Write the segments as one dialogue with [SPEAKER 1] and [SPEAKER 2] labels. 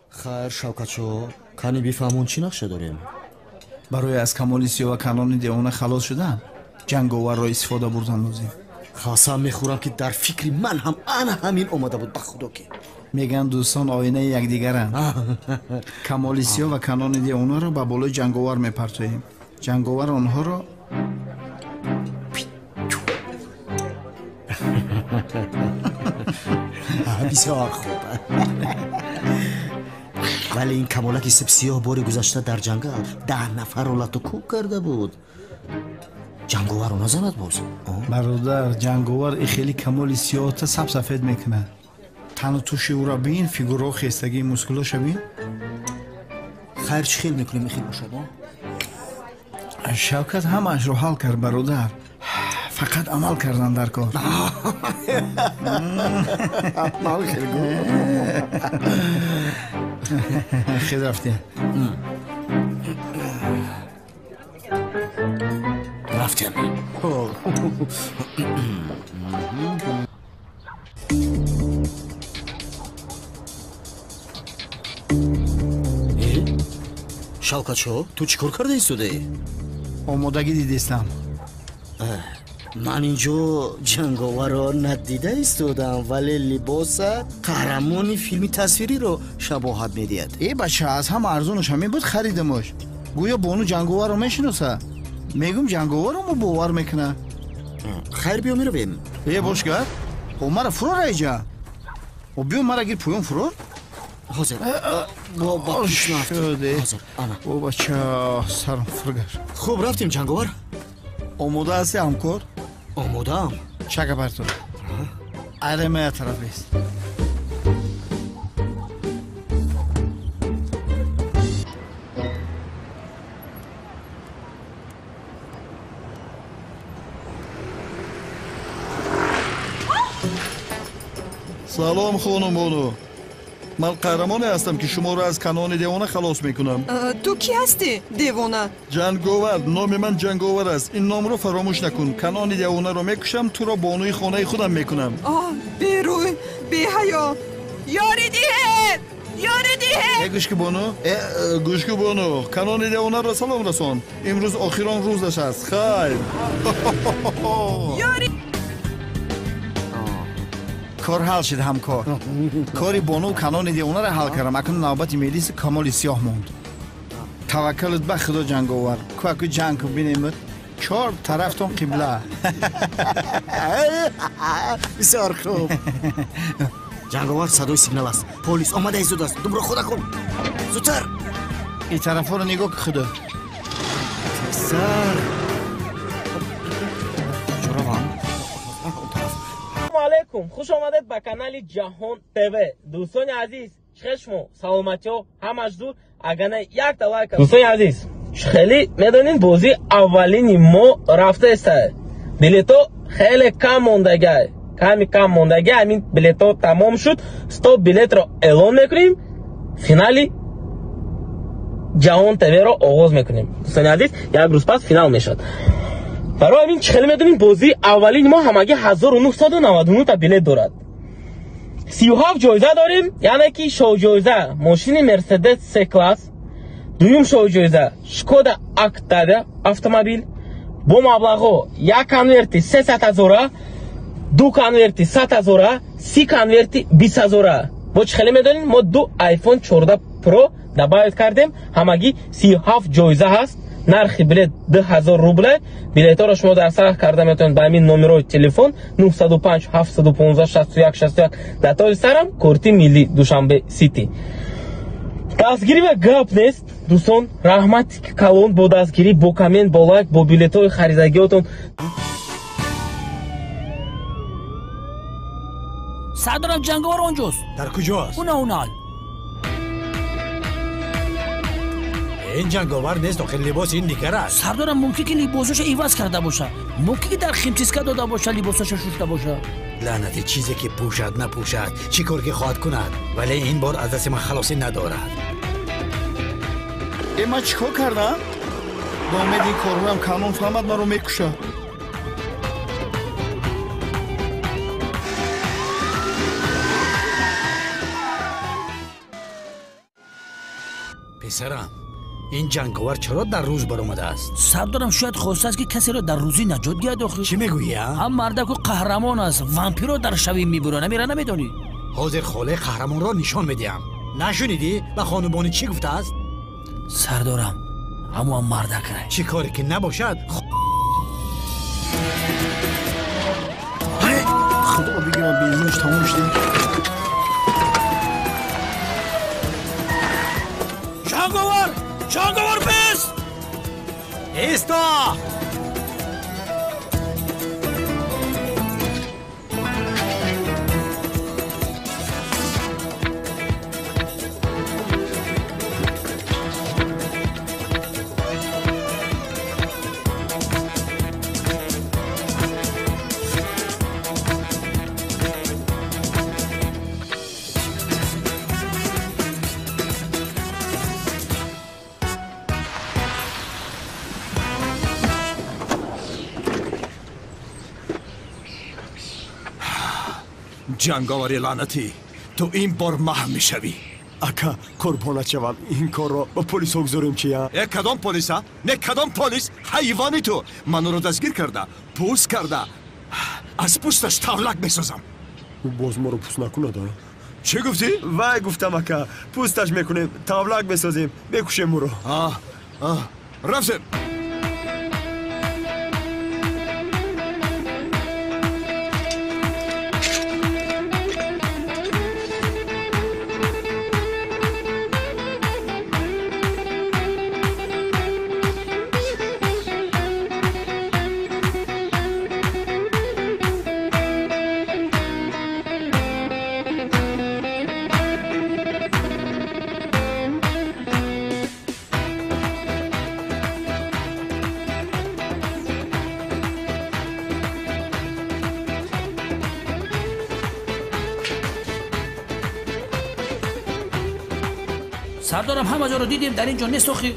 [SPEAKER 1] خیر شوکتشو کانی بیفهمون چی نقشه داریم؟
[SPEAKER 2] برای از کمال سیاه و کانون دیوانه خلاص شدن جنگاور را استفاده بردن لازم.
[SPEAKER 1] قسم میخورم که در فکر من هم انا همین اومده بود به خدا که
[SPEAKER 2] میگن دوستان آینه یکدیگرند. کمال سیاه و کانون دیوانه را به بالای جنگاور میپرتوییم. جنگاور آنها را
[SPEAKER 1] بسیار خوب. ولی این کمالک سب سیاه بار گذشته در جنگل 10 نفر را لطو کوب کرده بود. جنگاور رو نزند باز.
[SPEAKER 2] برادر جنگاور ای خیلی کمال سیاه تا سب سفید میکنه. تن و توش او را بین فیگورا خیستگی مسکولاش بین.
[SPEAKER 1] خیر چی خیل میکنیم میخید باشه با؟
[SPEAKER 2] شوکت همش رو حل کرد برادر. فقط عمل کردن در کار.
[SPEAKER 1] عمل خیلی گوه.
[SPEAKER 2] خیلی رفتیم.
[SPEAKER 1] رفتیم. شوکتشو تو چیکار کرده ایستاده؟
[SPEAKER 2] آمادگی دیدستم.
[SPEAKER 1] من اینجا جنگاور را ندیده ایستادم ولی لباس قهرمانی فیلمی تصویری رو شباهت میدید.
[SPEAKER 2] ای بچه از هم ارزونش همین بود خریدمش. گویا بانو جنگاور رو میشناسه. میگم جنگاور رو باور میکنه.
[SPEAKER 1] خیر بیا میرویم.
[SPEAKER 2] ای باش کرد. او مرا فرار ایجا. او بیو مرا گیر پویم فرار.
[SPEAKER 1] حاضر. با پیش نفت. حاضر.
[SPEAKER 2] او بچه سرم فرگر.
[SPEAKER 1] خوب رفتیم جنگاور.
[SPEAKER 2] آماده هستی همکار؟
[SPEAKER 1] آماده هم.
[SPEAKER 2] چکه برتون. ارمه طرف بیست. سلام خانم بانو. من قهرمانی هستم که شما را از کانون دیوانه خلاص میکنم.
[SPEAKER 3] تو کی هستی دیوانه؟
[SPEAKER 2] جنگاور. نام من جنگاور است. این نام رو فراموش نکن. کانون دیوانه رو میکشم تو را بانوی خانه خودم میکنم.
[SPEAKER 3] بیروی بی حیا یاری دیه یاری دیه.
[SPEAKER 2] گوش که بانو گوش که بانو کانون دیوانه را سلام رسان. امروز آخران روزش است. خیر
[SPEAKER 3] یاری
[SPEAKER 2] کار حل شد همکار. کاری بانو کانون دیوانه را حل کردم. اکنون نوبت میلیس کمال سیاه موند. توکلت به خدا جنگاور. کوکو جنگ بینیم 4 طرفتون قبله.
[SPEAKER 1] بسیار خوب. جنگاور صدای سیگنال است. پلیس آمده ایستاده است. دم را خدا کن. زودتر.
[SPEAKER 2] این طرفا رو نگاه که خدا.
[SPEAKER 1] سر.
[SPEAKER 4] علیکم خوش آمدید به کانال جهان تв. دوستان عزیز چشم و سلامتی و همش دور اگه یک تا لایک. دوستان عزیز خیلی میدونین بازی اولین ما رفته است. بلیتو خیلی کم موندگی. کم موندگی. همین بلیتو تمام شد. 100 بلیت رو اعلان میکنیم. فینالی جهان تv رو آغاز میکنیم. دوستان عزیز یک روز پس فینال میشد. برای همین خیلی میدونیم بازی اولین ما همگی 1999 تا بلیت دارد. 37 جایزه داریم. یعنی که شو جایزه ماشین مرسدس سی کلاس، دویم شو جایزه شکودا اکتاویا автомобиль با مبلغ یک کنورتی 300,000، 2 کنورتی 100,000، 3 کنورتی 20,000. با خیلی میدونیم ما 2 آیفون 14 پرو دبایت کردیم. همگی 37 جایزه هست. نرخ بلیت 2000 روبله. بلیت ها را شما در سرخ کرده میتونید با همین نمره تلفن 905 715 61 61 دتای سرم کورتی ملی دوشنبه سیتی. دستگیری و گپ نیست دوستان. رحمت کلون با دستگیری با کامنت با لایک با بلیت های خریدگیاتون.
[SPEAKER 5] سردارم جنگاور اونجاست.
[SPEAKER 1] در کجاست؟
[SPEAKER 5] اونال
[SPEAKER 1] این جنگاور نیست. آخه لباس این دیگر است.
[SPEAKER 5] سردارم ممکنه که لباسش عوض کرده باشه. ممکنه که در خیمچیسکا داده باشه لباسش شوشته باشه.
[SPEAKER 1] لعنتی چیزی که پوشد نپوشد چی کار که خواهد کند. ولی این بار از دست من خلاصی ندارد.
[SPEAKER 2] من چیکار کردم؟ با امید این کار رو هم کانون فهمد من رو میکشه.
[SPEAKER 5] پسرم این جنگاور چرا در روز برآمده است؟ سردارم شاید خواسته است که کسی را در روزی نجات دهد. آخه چی میگویی؟ هم مردک و قهرمان است، وامپیر را در شبی میبره. نمیره نمیدونی؟ حاضر خاله قهرمان را نشان میدیم. نشنیدی به خانوبانی چی گفته است؟ سردارم اما مردک چی کاری که نباشد
[SPEAKER 2] خدا بگیرم بینزینش تموم شده.
[SPEAKER 5] جنگاور بست! ایستا!
[SPEAKER 6] جنگاوری لعنتی تو این بار محو میشوی.
[SPEAKER 7] اکا قربانت شوم این کار را با پلیس بگذاریم چیه؟
[SPEAKER 6] کدام پلیس ها؟ نه کدام پلیس؟ حیوانی تو منو رو دستگیر کرده، پوست کرده، از پوستش تولک میسازم.
[SPEAKER 7] باز ما رو پوست نکنه دا.
[SPEAKER 6] چی گفتی؟
[SPEAKER 7] وای گفتم اکا پوستش میکنیم تولک میسازیم بکشیم رو.
[SPEAKER 6] رفتیم.
[SPEAKER 5] سردارم همه جا رو دیدیم، در اینجا نیست. آخی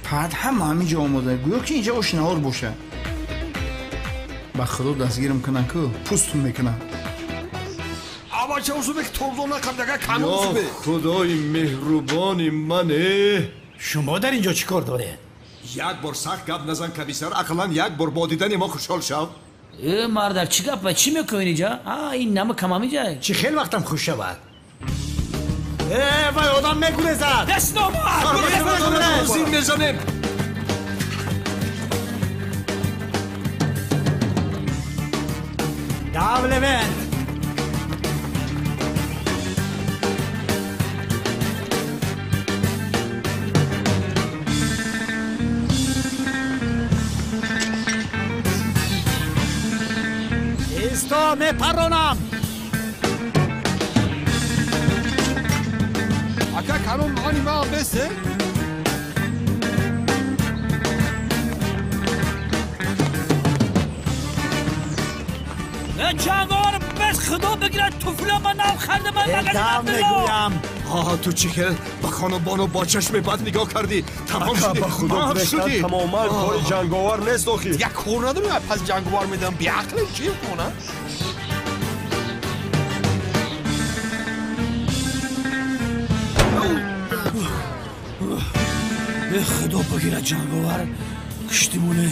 [SPEAKER 2] پد همینجا آماده گویا که اینجا آشنهار باشه. با خدا دستگیرم کنن که پوستون میکنن.
[SPEAKER 7] اما چه اوزو بک توضو نکم دیگه کم اوزو بک. خدای مهربانی منه.
[SPEAKER 5] شما در اینجا چی کار داره؟
[SPEAKER 6] یک بار سخت گپ نزن کمیسر، اقلا یک بار با دیدن ما خوشحال شو.
[SPEAKER 5] مردک چی گپ چی میکنی اینجا؟ این نمه کمامی جای چی خیلی وقتم خوش شود. وای آدم میگونه زد دست نامو
[SPEAKER 6] زیر میزنیم.
[SPEAKER 5] داوله بند ایستا میپرانم.
[SPEAKER 7] اکا کنون مانی ما بسته؟
[SPEAKER 5] جنگاور بس خدا بگیرد توفلا من نام خرده من نگم
[SPEAKER 6] میگویم. تو چی که با خانوبانو با چشم بد نگاه کردی؟ تمام شدی.
[SPEAKER 7] با خدا برشتن تماما کار جنگاور نیست آخی. یک کور نداریم پس جنگاور میدم بیعقلی چی کنه؟
[SPEAKER 5] خدا بگیرد جنگاور کشتیمونه.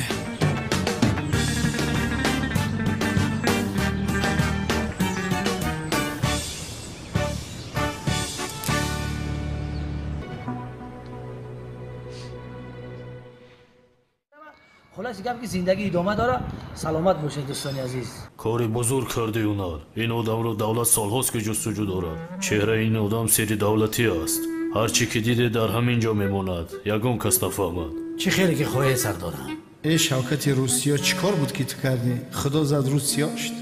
[SPEAKER 5] خلاص گفت که زندگی ادامه داره. سلامت باشید دوستان عزیز.
[SPEAKER 8] کاری بزرگ کرده اونار. این آدم رو دولت سالهاست که جستجو دارد. چهره این آدم سری دولتی است. هر چی که دیده در همین جا میماند. یگان کس نفهمد.
[SPEAKER 5] چه خیلی که خواهی سردارم.
[SPEAKER 2] ای شوکت روسیا چیکار بود که تو کردی؟ خدا زد روسیاشت.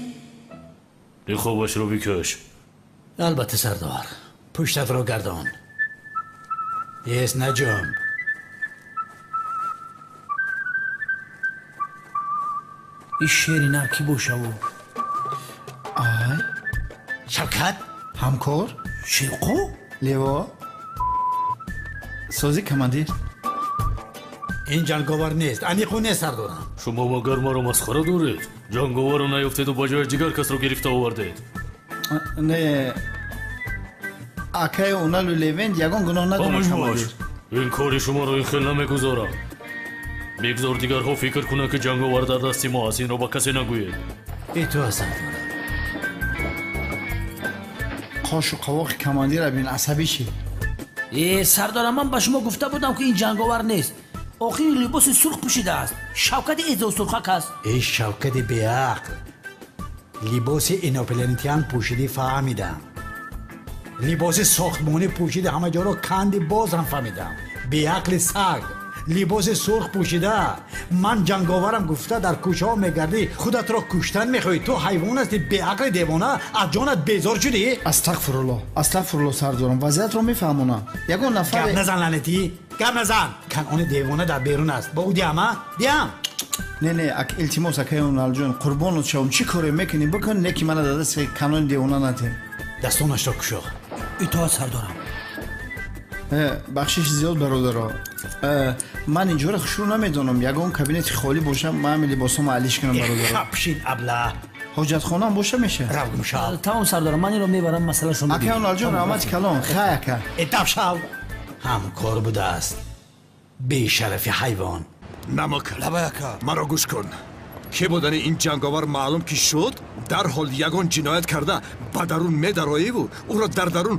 [SPEAKER 8] این خوابش رو بکش.
[SPEAKER 5] البته سردار. پشتت رو گردان. ایس نجام. این شیری نه کی باشه او؟
[SPEAKER 2] آی
[SPEAKER 5] شوکت
[SPEAKER 2] همکار
[SPEAKER 5] شیقو
[SPEAKER 2] لیوا سازی کماندیر.
[SPEAKER 5] این جنگاور نیست. انیقو نیست سردارم.
[SPEAKER 8] شما مگر ما رو مسخره دارید؟ ҷанговаро наёфтеду ба ҷояш дигар касро гирифта овардед.
[SPEAKER 2] не акаи уна лулевенд ягон гуноҳ
[SPEAKER 8] хомӯш бош.
[SPEAKER 2] надорад.
[SPEAKER 8] ин кори шуморо ин хел намегузорам. бигзор дигарҳо фикр кунанд ки ҷанговар дар дасти мо аст. Инро ба касе нагӯед.
[SPEAKER 5] иту сардор
[SPEAKER 2] қошу қавоқи командира бин асабӣ ши.
[SPEAKER 5] сардора ман ба шумо гуфта будам ки ин ҷанговар нест. охир либоси сурх пӯшидааст. шавкати эзосурхак аст.
[SPEAKER 9] шавкати беақл либоси инопланетян пӯшидӣ фаҳмидам. либоси сохтмонӣ пӯшида ҳама ҷоро канди бозам фаҳмидам. беақли саг либоси сурх пӯшида. ман ҷанговарам гуфта дар кӯчаҳо мегардӣ худатро куштан мехоҳӣ. ту ҳайвон ҳасти беақли девона. аз ҷонат безор шудӣ.
[SPEAKER 2] астағфируллоҳ сардорам вазъиятро мефаҳмонам. ягон нафар
[SPEAKER 9] гап назан ланатӣ гап назан. канони девона дар берун аст. бо ӯ диама диам.
[SPEAKER 2] не илтимос акаи уналҷон қурбонот шавам чӣ коре мекунӣ бикун неки мана дар дасти канони девона натем.
[SPEAKER 9] дастонашро кушо.
[SPEAKER 5] итоат сардорам.
[SPEAKER 2] бахшиш зиёд бародаро. ман инҷора хушрӯ намедонам ягон кабинети холӣ боша ман либосомо алиш кунам бародаро.
[SPEAKER 9] хапшин абла
[SPEAKER 2] ҳоҷатхонам боша меша.
[SPEAKER 9] равгум шав.
[SPEAKER 5] тамом сардорам ман инро мебарам масъалашро
[SPEAKER 2] акаи уналҷон раҳмати калон хай ака.
[SPEAKER 9] этаб шав. ҳамкор будааст бешарафи ҳайвон.
[SPEAKER 6] намакал маро гӯш кун. ки будани ин ҷанговар маълум ки шуд дарҳол ягон ҷиноят карда ба дарун медароиву ӯро дар дарун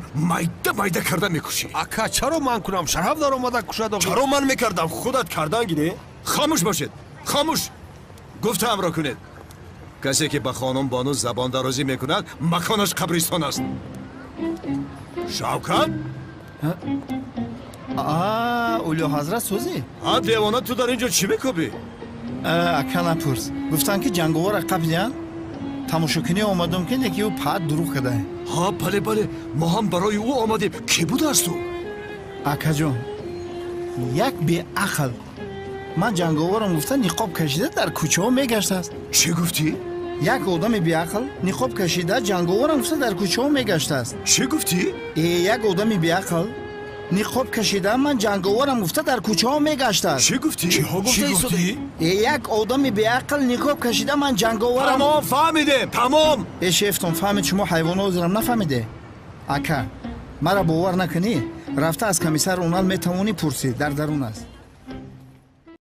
[SPEAKER 6] майда карда мекушӣ.
[SPEAKER 7] ака чаро ман кунам шараф даромада кушад.
[SPEAKER 6] чаро ман мекардам худат кардан гине. хомӯш бошед хомӯш. гуфтаамро кунед. касе ки ба хонум бону забондарозӣ мекунад маконаш қабристон аст. шавкат
[SPEAKER 2] улё ҳазрат сӯзӣ.
[SPEAKER 6] девона ту дар инҷо чӣ мекӯбӣ?
[SPEAKER 2] ака напурс. гуфтанд ки ҷанговара қабзиян тамошокунӣ омадам ки неки ӯ паат дурӯғ кардае.
[SPEAKER 6] бале мо ҳам барои ӯ омадем. ки будааст ӯ?
[SPEAKER 2] акаҷон як беақл ман ҷанговарам гуфта ниқоб кашида дар кӯчаҳо мегаштааст.
[SPEAKER 6] чӣ гуфтӣ?
[SPEAKER 2] як одами беақл ниқоб кашида ҷанговарам гуфта дар кӯчаҳо мегаштааст.
[SPEAKER 6] чӣ гуфтӣ?
[SPEAKER 2] як одами беақл ниқоб кашида ман ҷанговарам гуфта дар кӯчаҳо мегаштааст.
[SPEAKER 6] чӣ гуфтӣ?
[SPEAKER 2] як одами беақл ниқоб кашида ман ҷанговарам.
[SPEAKER 6] тамом фаҳмидем. тамом.
[SPEAKER 2] шефтон фаҳмид шумо ҳайвонозирам нафаҳмиде. ака мара бовар накунӣ рафта аз комиссар унал метавонӣ пурсӣ дар дарун аст.